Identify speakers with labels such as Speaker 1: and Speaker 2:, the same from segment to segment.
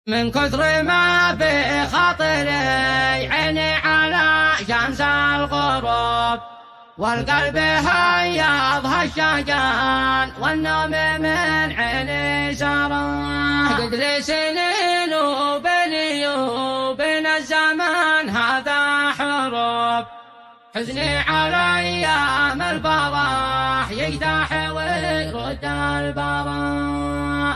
Speaker 1: من كثر ما في خاطري عيني على شمس الغروب، والقلب هيض هالشجان، والنوم من عيني سرى. قد لي سنين وبيني وبين الزمان هذا حروب، حزني على أيام الفرح يجتاح ويرد البراء،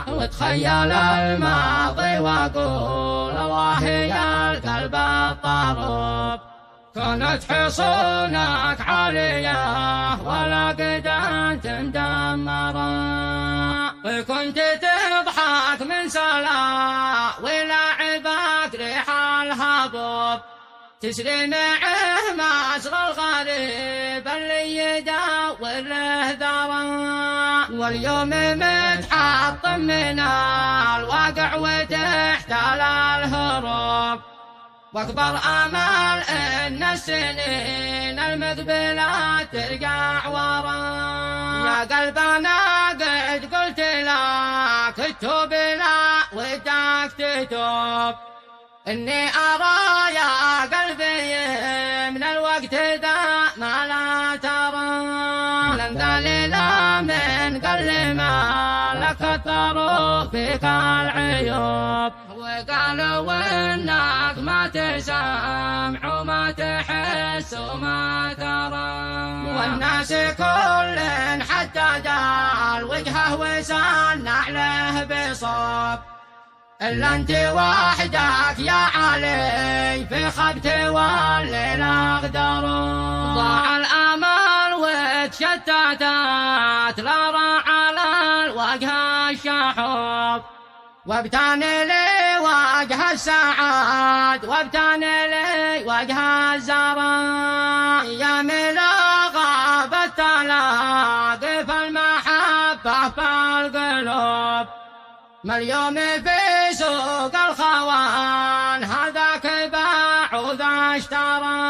Speaker 1: وتخيل الماضي واقول الله يا القلب الطروب. كانت حصونك عالية ولا قد تندمرا، وكنت تضحك من سلا ولعبك ريح الهبوب، تسري معه مصر الغريب اللي يدور له ذرا. واليوم متحطم من الواقع وتحتال الهروب، واكبر امل ان السنين المقبله ترجع ورا. يا قلب انا قد قلت لك اتوب لا ودك تتوب، إني أرى يا قلبي من الوقت ذا ما لا ترى. لن ذليل من قل ما لك كثروا فيك العيوب، وقالوا إنك ما تسمع وما تحس وما ترى. والناس كل حتى جال وجهه وسنع له بصوب، إلا أنت وحدك يا علي في خبت والليل أقدر. ضاع الأمل وتشتتت لا راح على الوجه الشحوب، وابتاني لي وجه السعاد وابتاني لي وجه الزرا. يا ملا غابت تلاقي في المحبة في القلوب، ما اليوم في سوق الخوان هذاك باع وذا اشترى.